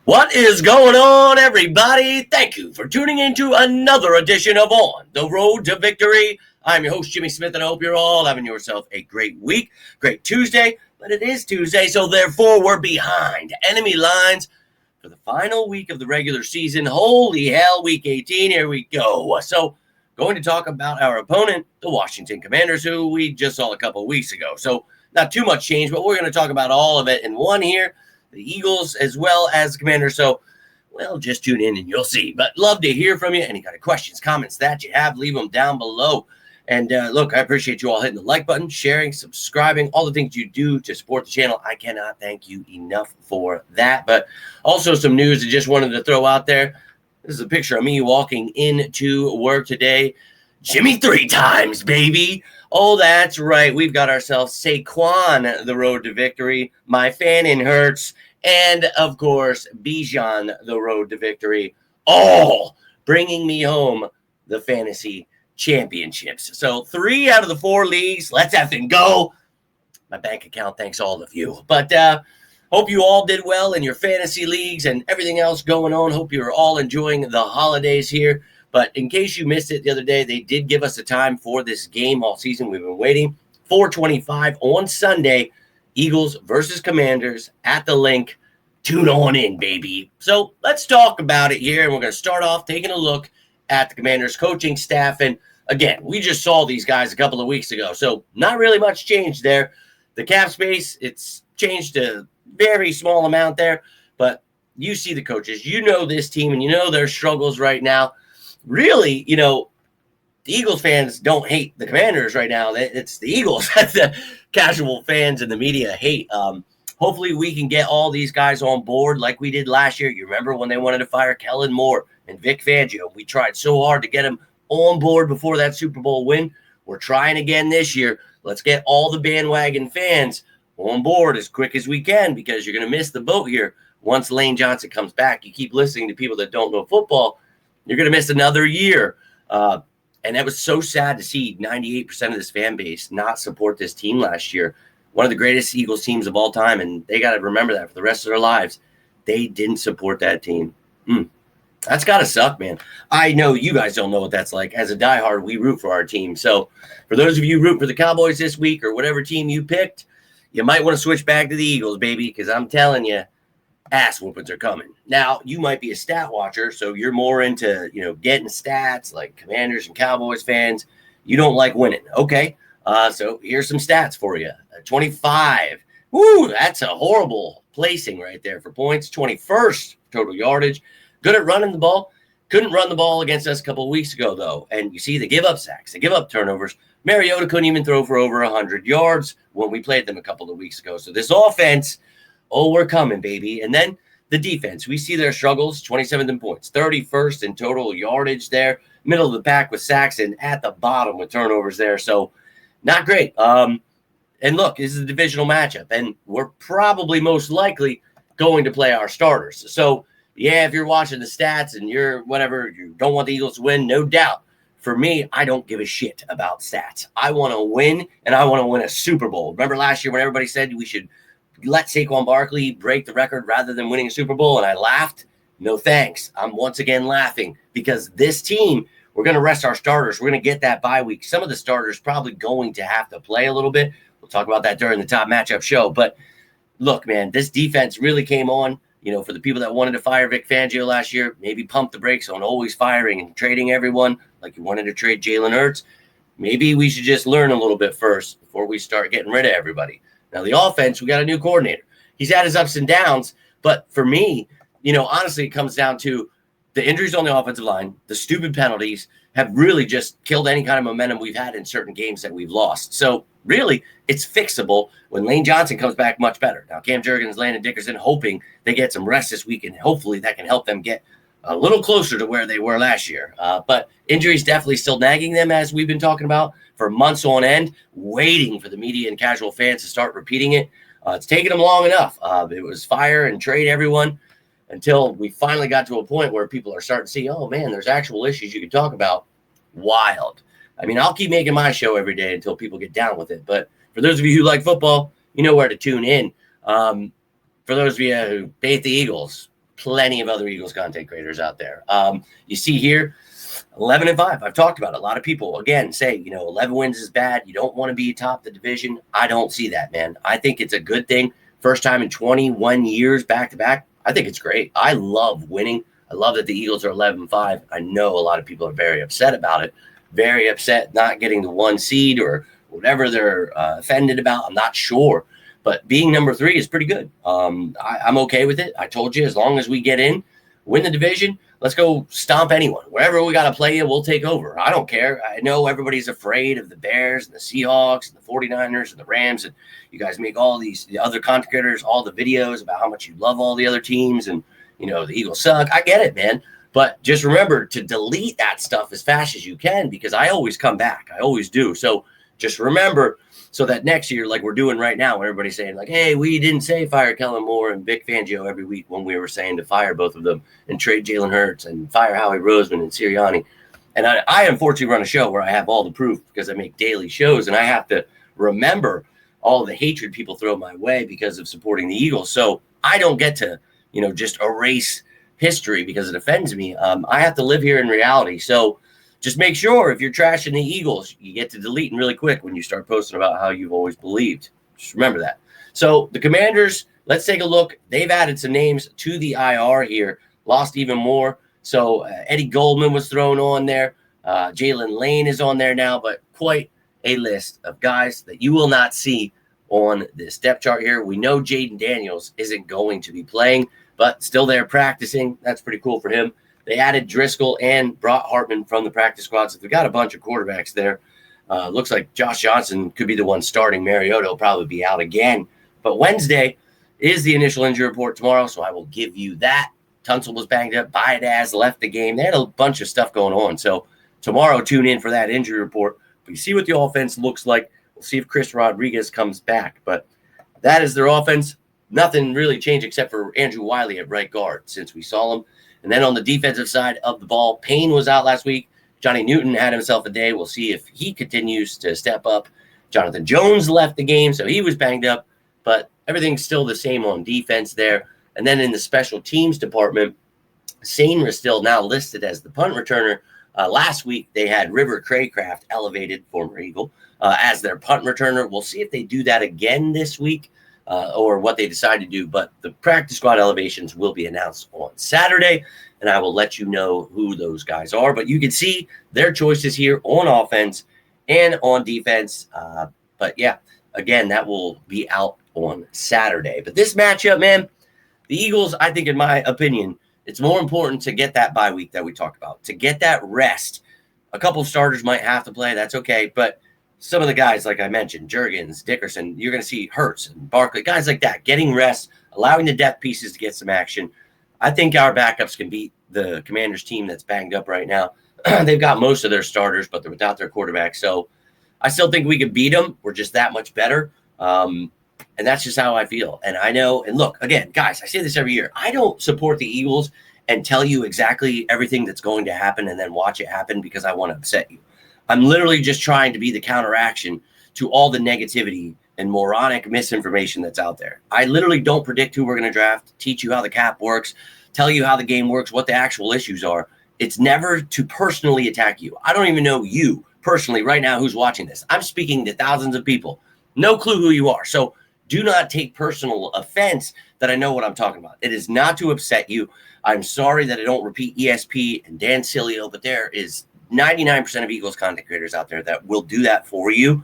What is going on, everybody? Thank you for tuning into another edition of On the Road to Victory. I'm your host, Jimmy Smith, and I hope you're all having yourself a great week, great Tuesday. But it is Tuesday, so therefore we're behind enemy lines for the final week of the regular season. Holy hell, week 18, here we go. So going to talk about our opponent, the Washington Commanders, who we just saw a couple of weeks ago. So not too much change, but we're going to talk about all of it in one here. The Eagles as well as the Commanders. So, well, just tune in and you'll see. But love to hear from you. Any kind of questions, comments that you have, leave them down below. And look, I appreciate you all hitting the like button, sharing, subscribing, all the things you do to support the channel. I cannot thank you enough for that. But also some news I just wanted to throw out there. This is a picture of me walking into work today. Jimmy 3 times, baby. Oh, that's right. We've got ourselves Saquon, the road to victory, my fan in Hurts, and, of course, Bijan, the road to victory, all bringing me home the fantasy championships. So 3 out of the 4 leagues. Let's effing go. My bank account thanks all of you. But hope you all did well in your fantasy leagues and everything else going on. Hope you're all enjoying the holidays here. But in case you missed it the other day, they did give us a time for this game all season. We've been waiting. 4:25 on Sunday, Eagles versus Commanders at the link. Tune on in, baby. So let's talk about it here. And we're going to start off taking a look at the Commanders coaching staff. And again, we just saw these guys a couple of weeks ago. So not really much change there. The cap space, it's changed a very small amount there. But you see the coaches. You know this team and you know their struggles right now. Really, you know, the Eagles fans don't hate the Commanders right now. It's the Eagles that the casual fans and the media hate. Hopefully we can get all these guys on board like we did last year. You remember when they wanted to fire Kellen Moore and Vic Fangio? We tried so hard to get them on board before that Super Bowl win. We're trying again this year. Let's get all the bandwagon fans on board as quick as we can because you're going to miss the boat here. Once Lane Johnson comes back, you keep listening to people that don't know football, you're going to miss another year. And that was so sad to see 98% of this fan base not support this team last year. One of the greatest Eagles teams of all time, and they got to remember that for the rest of their lives. They didn't support that team. That's got to suck, man. I know you guys don't know what that's like. As a diehard, we root for our team. So for those of you rooting for the Cowboys this week or whatever team you picked, you might want to switch back to the Eagles, baby, because I'm telling you, ass whoopings are coming. Now, you might be a stat watcher, so you're more into, you know, getting stats like Commanders and Cowboys fans. You don't like winning. Okay, so here's some stats for you. 25. Woo, that's a horrible placing right there for points. 21st total yardage. Good at running the ball. Couldn't run the ball against us a couple of weeks ago, though. And you see, they give up sacks. They give up turnovers. Mariota couldn't even throw for over 100 yards when we played them a couple of weeks ago. So this offense, oh, we're coming, baby. And then the defense, we see their struggles, 27th in points, 31st in total yardage there, middle of the pack with sacks, and at the bottom with turnovers there. So not great. And look, this is a divisional matchup, and we're probably most likely going to play our starters. So, yeah, if you're watching the stats and you're whatever, you don't want the Eagles to win, no doubt. For me, I don't give a shit about stats. I want to win, and I want to win a Super Bowl. Remember last year when everybody said we should let Saquon Barkley break the record rather than winning a Super Bowl, and I laughed? No thanks. I'm once again laughing because this team, we're going to rest our starters. We're going to get that bye week. Some of the starters probably going to have to play a little bit. We'll talk about that during the top matchup show. But look, man, this defense really came on. You know, for the people that wanted to fire Vic Fangio last year, maybe pump the brakes on always firing and trading everyone like you wanted to trade Jalen Hurts. Maybe we should just learn a little bit first before we start getting rid of everybody. Now, the offense, we got a new coordinator. He's had his ups and downs, but for me, you know, honestly, it comes down to the injuries on the offensive line, the stupid penalties have really just killed any kind of momentum we've had in certain games that we've lost. So really, it's fixable when Lane Johnson comes back much better. Now, Cam Jurgens, Landon Dickerson, hoping they get some rest this week, and hopefully that can help them get a little closer to where they were last year. But injuries definitely still nagging them, as we've been talking about for months on end, waiting for the media and casual fans to start repeating it. It's taken them long enough. It was fire and trade everyone until we finally got to a point where people are starting to see, oh, man, there's actual issues you can talk about. Wild. I mean, I'll keep making my show every day until people get down with it. But for those of you who like football, you know where to tune in. For those of you who hate the Eagles, plenty of other Eagles content creators out there. You see here, 11-5. I've talked about it. A lot of people, again, say, 11 wins is bad. You don't want to be atop the division. I don't see that, man. I think it's a good thing. First time in 21 years back-to-back. I think it's great. I love winning. I love that the Eagles are 11-5. I know a lot of people are very upset about it. Very upset not getting the 1 seed or whatever they're offended about. I'm not sure. But being number 3 is pretty good. I'm okay with it. I told you, as long as we get in, win the division, let's go stomp anyone. Wherever we got to play you, we'll take over. I don't care. I know everybody's afraid of the Bears and the Seahawks and the 49ers and the Rams. And you guys make all the other content creators, all the videos about how much you love all the other teams and, the Eagles suck. I get it, man. But just remember to delete that stuff as fast as you can because I always come back. I always do. So just remember so that next year, like we're doing right now, everybody's saying like, hey, we didn't say fire Kellen Moore and Vic Fangio every week when we were saying to fire both of them and trade Jalen Hurts and fire Howie Roseman and Sirianni. And I unfortunately run a show where I have all the proof because I make daily shows and I have to remember all the hatred people throw my way because of supporting the Eagles. So I don't get to, just erase history because it offends me. I have to live here in reality. So just make sure if you're trashing the Eagles, you get to deleting really quick when you start posting about how you've always believed. Just remember that. So the Commanders, let's take a look. They've added some names to the IR here, lost even more. So Eddie Goldman was thrown on there. Jalen Lane is on there now, but quite a list of guys that you will not see on this depth chart here. We know Jaden Daniels isn't going to be playing, but still there practicing. That's pretty cool for him. They added Driscoll and brought Hartman from the practice squad. So they've got a bunch of quarterbacks there. Looks like Josh Johnson could be the one starting. Mariota will probably be out again. But Wednesday is the initial injury report tomorrow, so I will give you that. Tunsil was banged up. Baidaz left the game. They had a bunch of stuff going on. So tomorrow, tune in for that injury report. We see what the offense looks like. We'll see if Chris Rodriguez comes back. But that is their offense. Nothing really changed except for Andrew Wiley at right guard since we saw him. And then on the defensive side of the ball, Payne was out last week. Johnny Newton had himself a day. We'll see if he continues to step up. Jonathan Jones left the game, so he was banged up. But everything's still the same on defense there. And then in the special teams department, Sainer is still now listed as the punt returner. Last week, they had River Craycraft, elevated, former Eagle, as their punt returner. We'll see if they do that again this week. Or what they decide to do, but the practice squad elevations will be announced on Saturday, and I will let you know who those guys are. But you can see their choices here on offense and on defense. But yeah, again, that will be out on Saturday. But this matchup, man, the Eagles, I think, in my opinion, it's more important to get that bye week that we talked about, to get that rest. A couple of starters might have to play. That's okay, but some of the guys, like I mentioned, Juergens, Dickerson, you're going to see Hurts and Barkley, guys like that, getting rest, allowing the depth pieces to get some action. I think our backups can beat the Commanders team that's banged up right now. They've got most of their starters, but they're without their quarterback. So I still think we could beat them. We're just that much better. And that's just how I feel. And I know, and look, again, guys, I say this every year. I don't support the Eagles and tell you exactly everything that's going to happen and then watch it happen because I want to upset you. I'm literally just trying to be the counteraction to all the negativity and moronic misinformation that's out there. I literally don't predict who we're going to draft, teach you how the cap works, tell you how the game works, what the actual issues are. It's never to personally attack you. I don't even know you personally right now who's watching this. I'm speaking to thousands of people. No clue who you are. So do not take personal offense that I know what I'm talking about. It is not to upset you. I'm sorry that I don't repeat ESP and Dan Sileo, but there is 99% of Eagles content creators out there that will do that for you.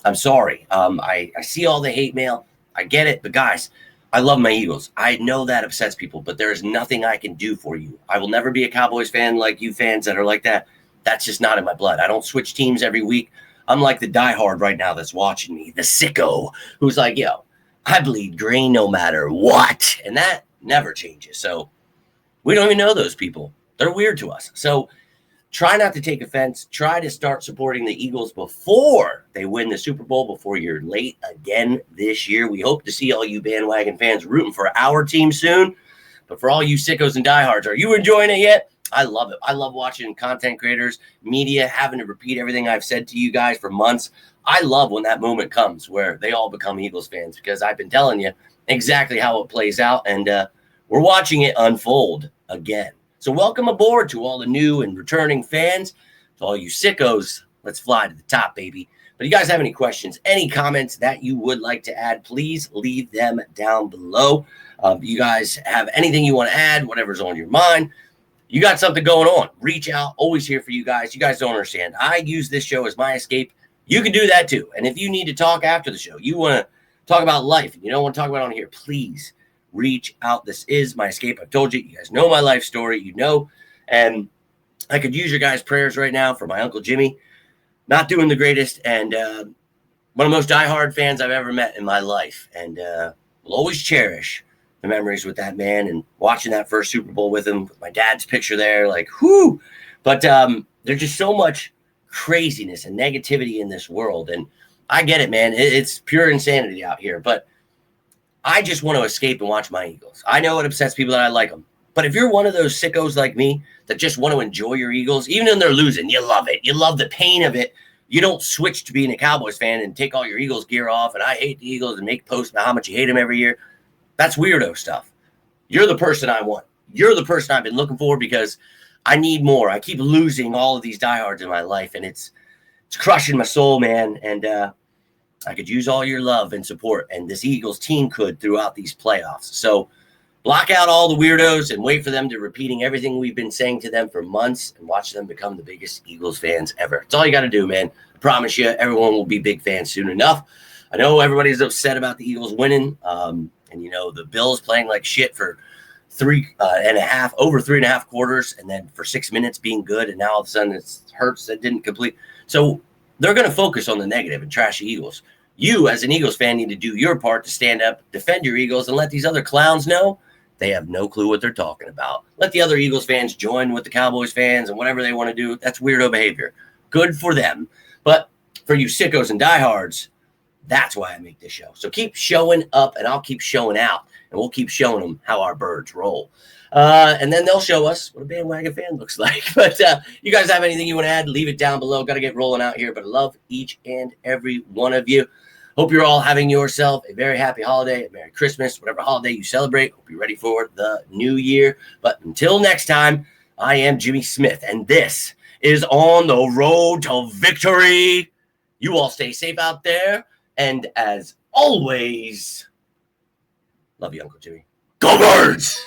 I'm sorry. I see all the hate mail. I get it. But guys, I love my Eagles. I know that upsets people, but there is nothing I can do for you. I will never be a Cowboys fan like you fans that are like that. That's just not in my blood. I don't switch teams every week. I'm like the diehard right now that's watching me, the sicko, who's like, yo, I bleed green no matter what. And that never changes. So We don't even know those people. They're weird to us. So try not to take offense. Try to start supporting the Eagles before they win the Super Bowl, before you're late again this year. We hope to see all you bandwagon fans rooting for our team soon. But for all you sickos and diehards, are you enjoying it yet? I love it. I love watching content creators, media, having to repeat everything I've said to you guys for months. I love when that moment comes where they all become Eagles fans, because I've been telling you exactly how it plays out, and we're watching it unfold again. So welcome aboard to all the new and returning fans. To all you sickos, let's fly to the top, baby. But if you guys have any questions, any comments that you would like to add, please leave them down below. If you guys have anything you want to add, whatever's on your mind, you got something going on, reach out. Always here for you guys. You guys don't understand. I use this show as my escape. You can do that too. And if you need to talk after the show, you want to talk about life and you don't want to talk about it on here, please reach out. This is my escape. I've told you, you guys know my life story, you know, and I could use your guys' prayers right now for my Uncle Jimmy. Not doing the greatest, and one of the most diehard fans I've ever met in my life, and will always cherish the memories with that man and watching that first Super Bowl with him, with my dad's picture there, like, whoo. But there's just so much craziness and negativity in this world, and I get it, man. It's pure insanity out here, but I just want to escape and watch my Eagles. I know it upsets people that I like them, but if you're one of those sickos like me that just want to enjoy your Eagles, even when they're losing, you love it. You love the pain of it. You don't switch to being a Cowboys fan and take all your Eagles gear off and I hate the Eagles and make posts about how much you hate them every year. That's weirdo stuff. You're the person I want. You're the person I've been looking for, because I need more. I keep losing all of these diehards in my life, and it's crushing my soul, man. And I could use all your love and support, and this Eagles team could throughout these playoffs. So block out all the weirdos and wait for them to repeating everything we've been saying to them for months and watch them become the biggest Eagles fans ever. It's all you got to do, man. I promise you, everyone will be big fans soon enough. I know everybody's upset about the Eagles winning. And, you know, the Bills playing like shit for over 3.5 quarters, and then for 6 minutes being good, and now all of a sudden it's Hurts that didn't complete. So they're going to focus on the negative and trash the Eagles. You, as an Eagles fan, need to do your part to stand up, defend your Eagles, and let these other clowns know they have no clue what they're talking about. Let the other Eagles fans join with the Cowboys fans and whatever they want to do. That's weirdo behavior. Good for them. But for you sickos and diehards, that's why I make this show. So keep showing up, and I'll keep showing out, and we'll keep showing them how our birds roll. And then they'll show us what a bandwagon fan looks like. But you guys have anything you want to add, leave it down below. Got to get rolling out here, but I love each and every one of you. Hope you're all having yourself a very happy holiday, a Merry Christmas, whatever holiday you celebrate. Hope you're ready for the new year. But until next time, I am Jimmy Smith, and this is On the Road to Victory. You all stay safe out there. And as always, love you, Uncle Jimmy. Go Birds!